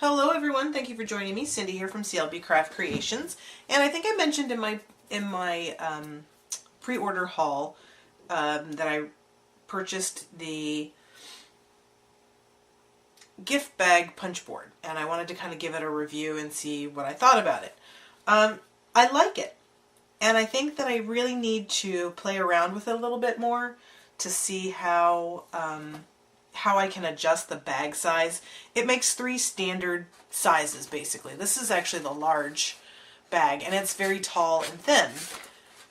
Hello everyone, thank you for joining me. Cindy here from CLB Craft Creations, and I think I mentioned in my pre-order haul that I purchased the gift bag punch board, and I wanted to kind of give it a review and see what I thought about it. I like it, and I think that I really need to play around with it a little bit more to see how I can adjust the bag size. It makes 3 standard sizes basically. This is actually the large bag, and it's very tall and thin.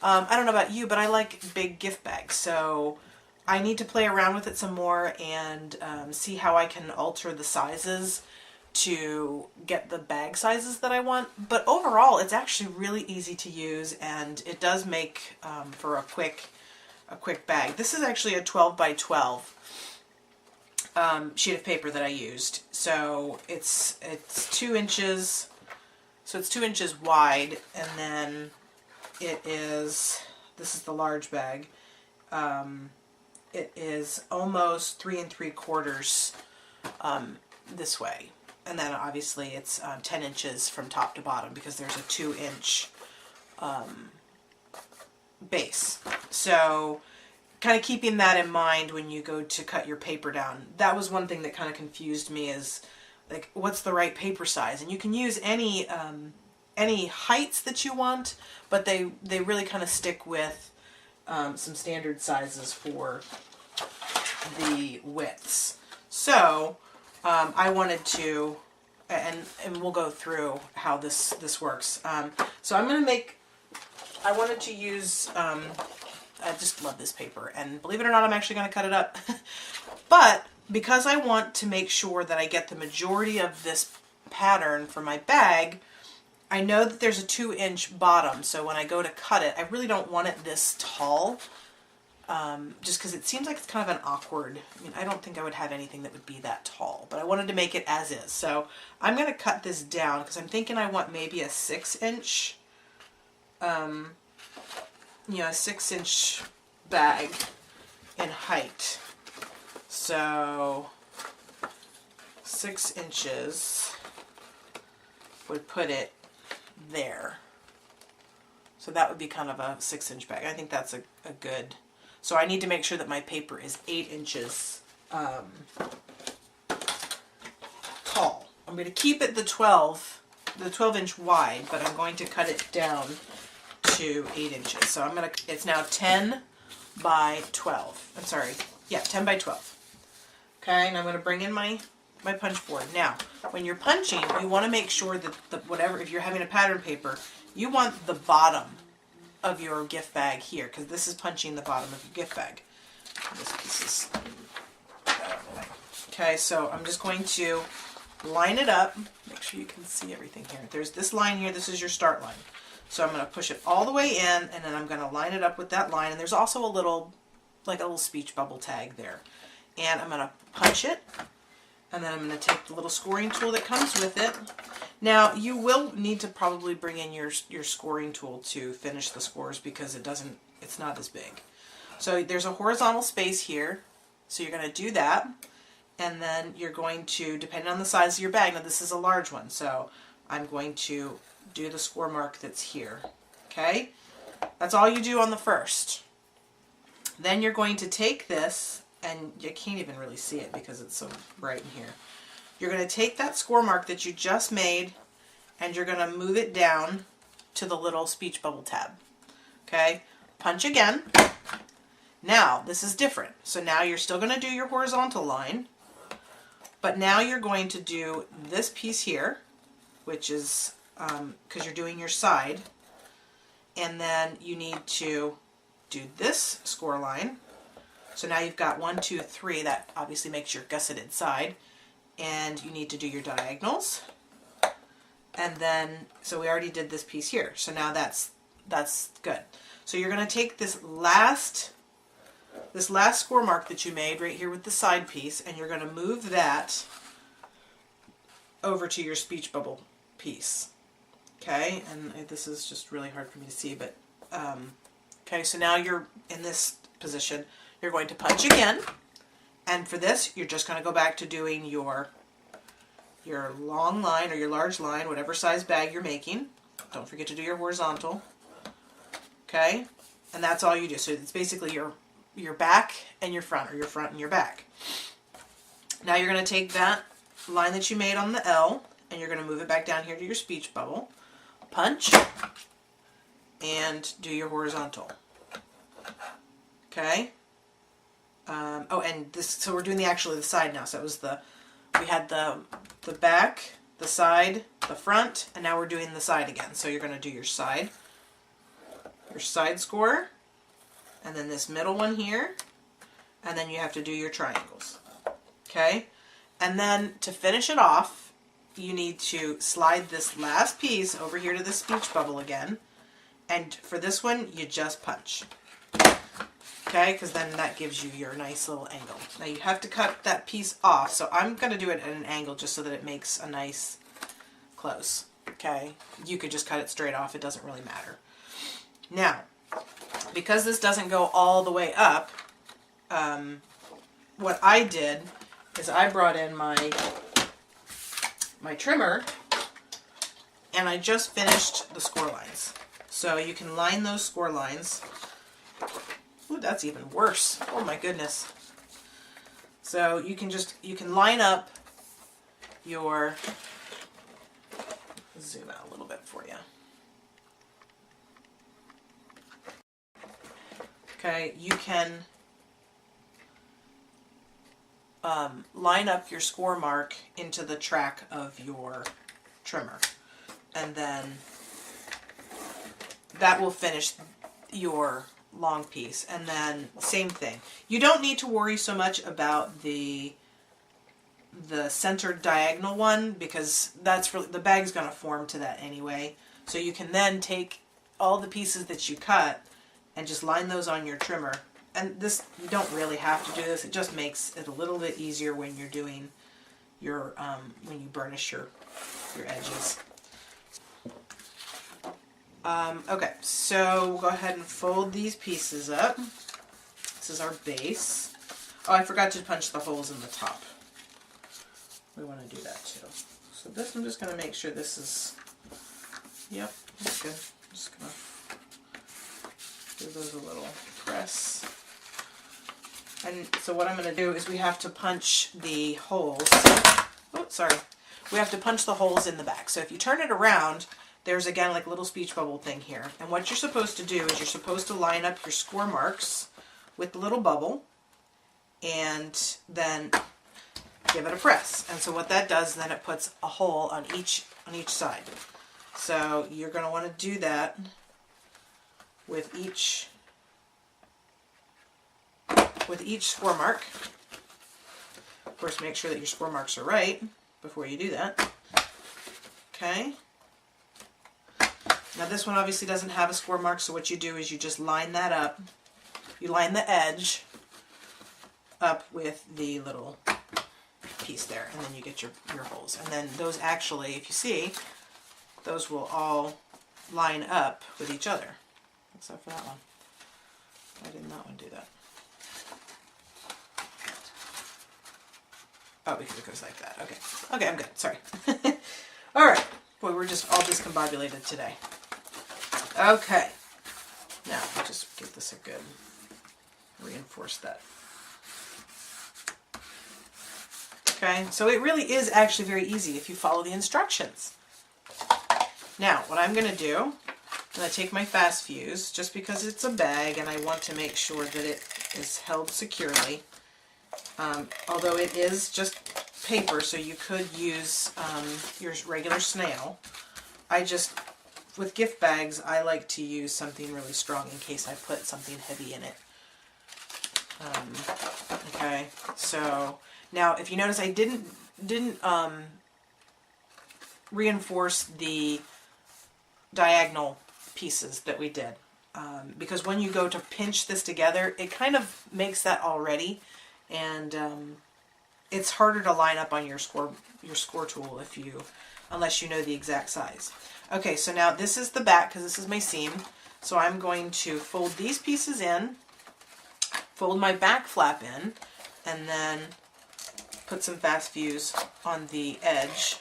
I don't know about you, but I like big gift bags, so I need to play around with it some more and see how I can alter the sizes to get the bag sizes that I want. But overall, it's actually really easy to use, and it does make for a quick bag. This is actually a 12 by 12 sheet of paper that I used. So it's 2 inches. So it's 2 inches wide, and then it is, this is the large bag. It is almost 3 3/4 this way, and then obviously it's 10 inches from top to bottom because there's a 2-inch base. So kind of keeping that in mind when you go to cut your paper down. That was one thing that kind of confused me, is like, what's the right paper size? And you can use any heights that you want, but they really kind of stick with some standard sizes for the widths. So I wanted to, and we'll go through how this works. So I'm going to I wanted to use, I just love this paper, and believe it or not, I'm actually going to cut it up. But because I want to make sure that I get the majority of this pattern for my bag, I know that there's a 2-inch bottom, so when I go to cut it, I really don't want it this tall, just because it seems like it's kind of an awkward, I mean, I don't think I would have anything that would be that tall, but I wanted to make it as is. So I'm going to cut this down because I'm thinking I want maybe a 6-inch, a 6-inch bag in height. So 6 inches would put it there. So that would be kind of a 6-inch bag. I think that's a good, so I need to make sure that my paper is 8 inches tall. I'm going to keep it the 12-inch wide, but I'm going to cut it down to 8 inches. So I'm going to, it's now 10 by 12. I'm sorry. Yeah, 10 by 12. Okay, and I'm going to bring in my punch board. Now, when you're punching, you want to make sure that if you're having a pattern paper, you want the bottom of your gift bag here, because this is punching the bottom of your gift bag. This piece is okay, so I'm just going to line it up. Make sure you can see everything here. There's this line here. This is your start line. So I'm going to push it all the way in, and then I'm going to line it up with that line. And there's also a little speech bubble tag there. And I'm going to punch it. And then I'm going to take the little scoring tool that comes with it. Now, you will need to probably bring in your scoring tool to finish the scores, because it's not as big. So there's a horizontal space here. So you're going to do that. And then you're going to, depending on the size of your bag, now this is a large one, so I'm going to do the score mark that's here. Okay? That's all you do on the first. Then you're going to take this, and you can't even really see it because it's so bright in here. You're going to take that score mark that you just made, and you're going to move it down to the little speech bubble tab. Okay? Punch again. Now, this is different. So now you're still going to do your horizontal line, but now you're going to do this piece here, which is because you're doing your side, and then you need to do this score line. So now you've got 1, 2, 3. That obviously makes your gusseted side, and you need to do your diagonals. And then, so we already did this piece here. So now that's good. So you're going to take this last score mark that you made right here with the side piece, and you're going to move that over to your speech bubble piece. Okay, and this is just really hard for me to see, but okay, so now you're in this position. You're going to punch again, and for this, you're just going to go back to doing your your long line or your large line, whatever size bag you're making. Don't forget to do your horizontal. Okay? And that's all you do. So it's basically your back and your front, or your front and your back. Now you're going to take that line that you made on the L, and you're going to move it back down here to your speech bubble. Punch, and do your horizontal. Okay? Oh, and this, so we're doing the side now. So it was we had the back, the side, the front, and now we're doing the side again. So you're going to do your side score, and then this middle one here, and then you have to do your triangles. Okay? And then to finish it off, you need to slide this last piece over here to the speech bubble again, and for this one, you just punch. Okay, because then that gives you your nice little angle. Now you have to cut that piece off, so I'm going to do it at an angle just so that it makes a nice close. Okay, you could just cut it straight off, it doesn't really matter. Now, because this doesn't go all the way up, what I did is I brought in my trimmer, and I just finished the score lines. So you can line those score lines. Ooh, that's even worse. Oh my goodness. So you can line up your, zoom out a little bit for you. Okay, you can line up your score mark into the track of your trimmer, and then that will finish your long piece. And then same thing. You don't need to worry so much about the centered diagonal one, because that's really, the bag's going to form to that anyway. So you can then take all the pieces that you cut and just line those on your trimmer. And this, you don't really have to do this. It just makes it a little bit easier when you're doing your when you burnish your edges. Okay, so we'll go ahead and fold these pieces up. This is our base. Oh, I forgot to punch the holes in the top. We want to do that too. So this, I'm just going to make sure this is, yep, that's good. I'm just going to give those a little press. And so what I'm going to do is we have to punch the holes. Oh, sorry. We have to punch the holes in the back. So if you turn it around, there's again like a little speech bubble thing here. And what you're supposed to do is you're supposed to line up your score marks with the little bubble and then give it a press. And so what that does, then it puts a hole on each side. So you're going to want to do that with each score mark. Of course, make sure that your score marks are right before you do that. Okay. Now this one obviously doesn't have a score mark, so what you do is you just line that up. You line the edge up with the little piece there, and then you get your holes. And then those actually, if you see, those will all line up with each other. Except for that one. Why didn't that one do that? Oh, because it goes like that. Okay. Okay, I'm good. Sorry. Alright. Boy, we're just all discombobulated today. Okay. Now, I'll just give this a good reinforce that. Okay, so it really is actually very easy if you follow the instructions. Now, what I'm going to do, I'm going to take my fast fuse, just because it's a bag and I want to make sure that it is held securely. Although it is just paper, so you could use your regular snail. With gift bags, I like to use something really strong in case I put something heavy in it. Okay, so now if you notice, I didn't reinforce the diagonal pieces that we did, because when you go to pinch this together, it kind of makes that already, and it's harder to line up on your score tool unless you know the exact size. Okay, so now this is the back, because this is my seam. So I'm going to fold these pieces in, fold my back flap in, and then put some fast fuse on the edge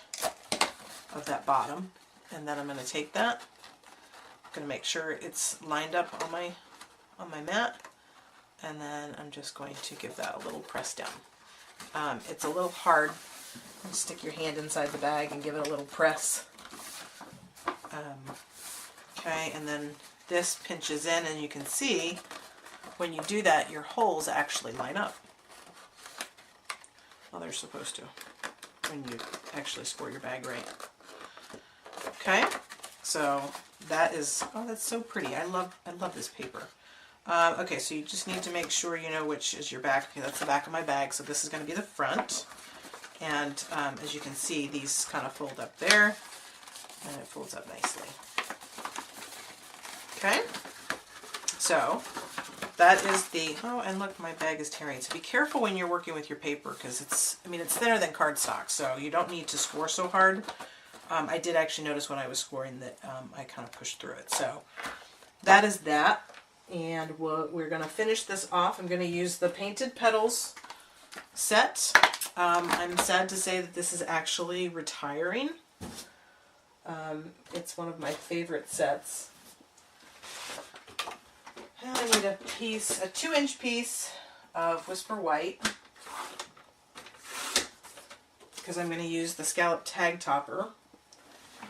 of that bottom, and then I'm going to take that. I'm going to make sure it's lined up on my mat, and then I'm just going to give that a little press down. It's a little hard. Stick your hand inside the bag and give it a little press. Okay, and then this pinches in, and you can see when you do that, your holes actually line up. Well, they're supposed to when you actually score your bag right. Okay, so that is, oh, that's so pretty. I love this paper. Okay, so you just need to make sure you know which is your back. Okay, that's the back of my bag, so this is going to be the front. And as you can see, these kind of fold up there, and it folds up nicely. Okay, so that is the, oh, and look, my bag is tearing. So be careful when you're working with your paper, because it's thinner than cardstock, so you don't need to score so hard. I did actually notice when I was scoring that I kind of pushed through it. So that is that. And we're going to finish this off. I'm going to use the Painted Petals set. I'm sad to say that this is actually retiring. It's one of my favorite sets. And I need a 2-inch piece of Whisper White, because I'm going to use the scallop tag topper.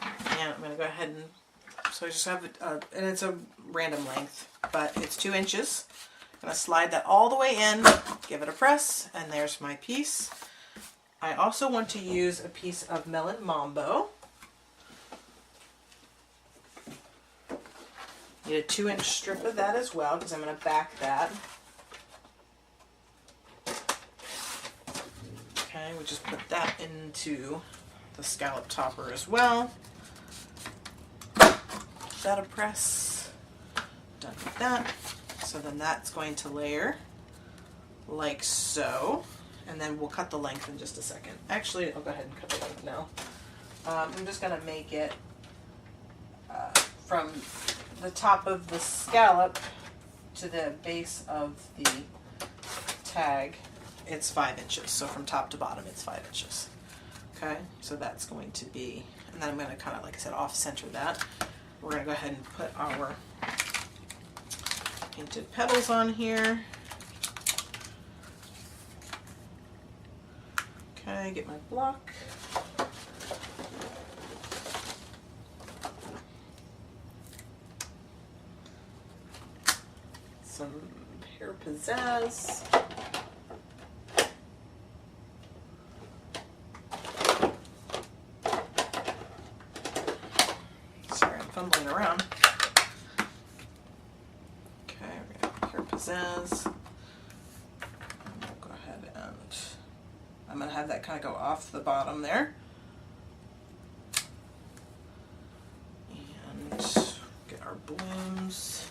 And I'm going to go ahead and, so I just have it, and it's a random length, but it's 2 inches. I'm going to slide that all the way in, give it a press, and there's my piece. I also want to use a piece of Melon Mambo. Need a 2-inch strip of that as well, because I'm going to back that. Okay, we just put that into the scallop topper as well. That a press. Done with that. So then that's going to layer like so. And then we'll cut the length in just a second. Actually, I'll go ahead and cut the length now. I'm just going to make it from the top of the scallop to the base of the tag. It's 5 inches. So from top to bottom, it's 5 inches. Okay, so that's going to be, and then I'm going to kind of, like I said, off-center that. We're going to go ahead and put our Painted Petals on here. Okay, get my block. Some Pear Pizzazz. Sorry, I'm fumbling around. Okay, we're going to Pear Pizzazz. We'll go ahead and I'm going to have that kind of go off the bottom there. And get our blooms.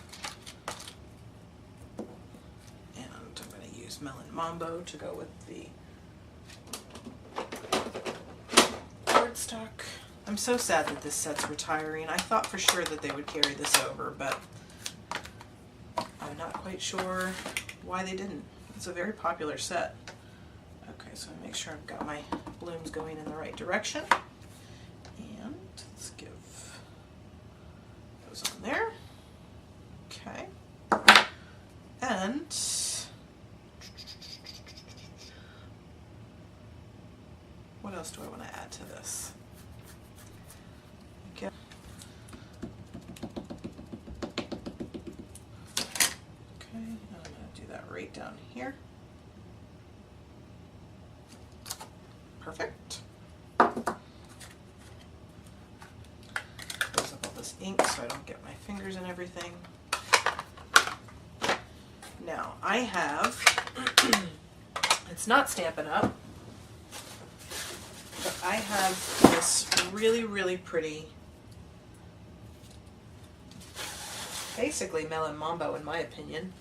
And I'm going to use Melon Mambo to go with the cardstock. I'm so sad that this set's retiring. I thought for sure that they would carry this over, but I'm not quite sure why they didn't. It's a very popular set. Okay, so I make sure I've got my blooms going in the right direction. And let's give those on there. Okay. And what else do I want to add to this? Okay. Okay, and I'm going to do that right down here. Perfect. Close up all this ink so I don't get my fingers and everything. Now I have, it's not Stampin' Up, but I have this really, really pretty, basically Melon Mambo in my opinion.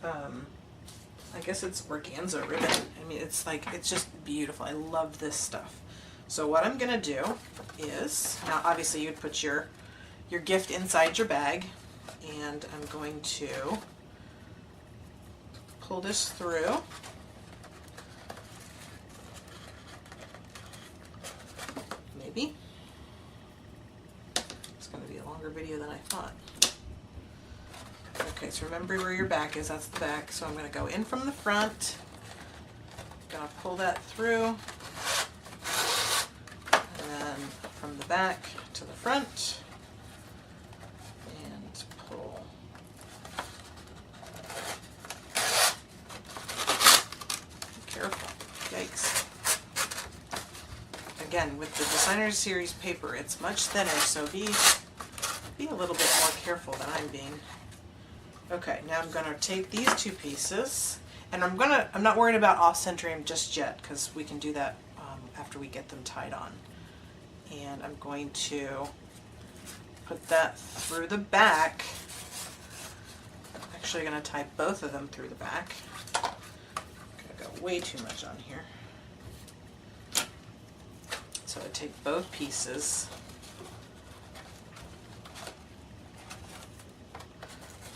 I guess it's organza ribbon. I mean, it's like, it's just beautiful. I love this stuff. So what I'm gonna do is, now obviously you'd put your gift inside your bag, and I'm going to pull this through. Maybe. It's going to be a longer video than I thought. Okay, so remember where your back is. That's the back. So I'm going to go in from the front. I'm going to pull that through. And then from the back to the front. And pull. Be careful. Yikes. Again, with the Designer Series paper, it's much thinner, so be a little bit more careful than I'm being. Okay, now I'm going to take these two pieces, and I'm not worried about off-centering just yet, because we can do that after we get them tied on. And I'm going to put that through the back. I'm actually going to tie both of them through the back. I got way too much on here. So I take both pieces,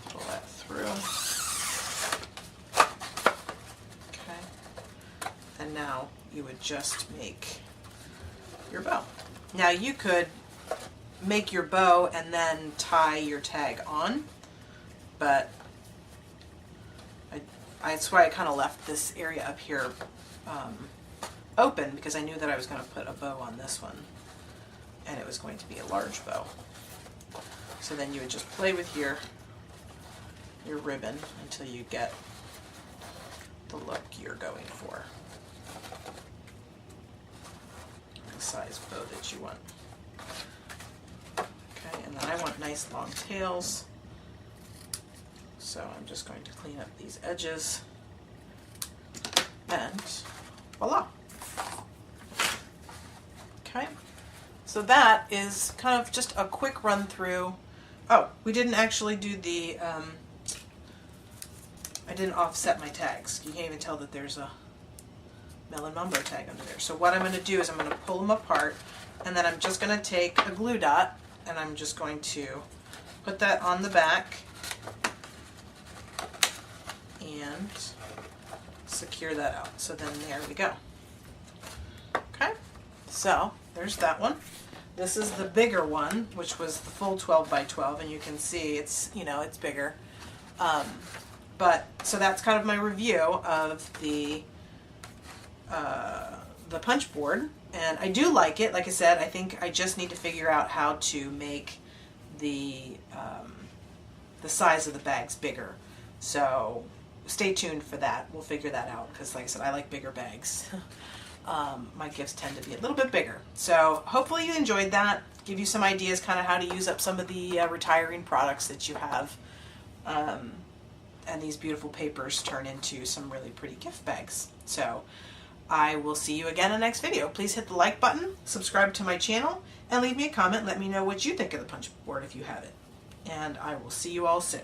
pull that through, okay, and now you would just make your bow. Now you could make your bow and then tie your tag on, but that's why I kind of left this area up here open, because I knew that I was going to put a bow on this one, and it was going to be a large bow. So then you would just play with your ribbon until you get the look you're going for, the size bow that you want. Okay, and then I want nice long tails, so I'm just going to clean up these edges, and voila. Okay, so that is kind of just a quick run through. Oh, we didn't actually do the, I didn't offset my tags. You can't even tell that there's a Melon Mambo tag under there. So what I'm going to do is I'm going to pull them apart, and then I'm just going to take a glue dot, and I'm just going to put that on the back and secure that out. So then there we go. Okay, so there's that one. This is the bigger one, which was the full 12 by 12, and you can see it's, you know, it's bigger. But so that's kind of my review of the punch board, and I do like it. Like I said, I think I just need to figure out how to make the size of the bags bigger. So stay tuned for that. We'll figure that out, because like I said, I like bigger bags. My gifts tend to be a little bit bigger. So hopefully you enjoyed that. Give you some ideas kind of how to use up some of the retiring products that you have. And these beautiful papers turn into some really pretty gift bags. So I will see you again in the next video. Please hit the like button, subscribe to my channel, and leave me a comment. Let me know what you think of the punch board if you have it. And I will see you all soon.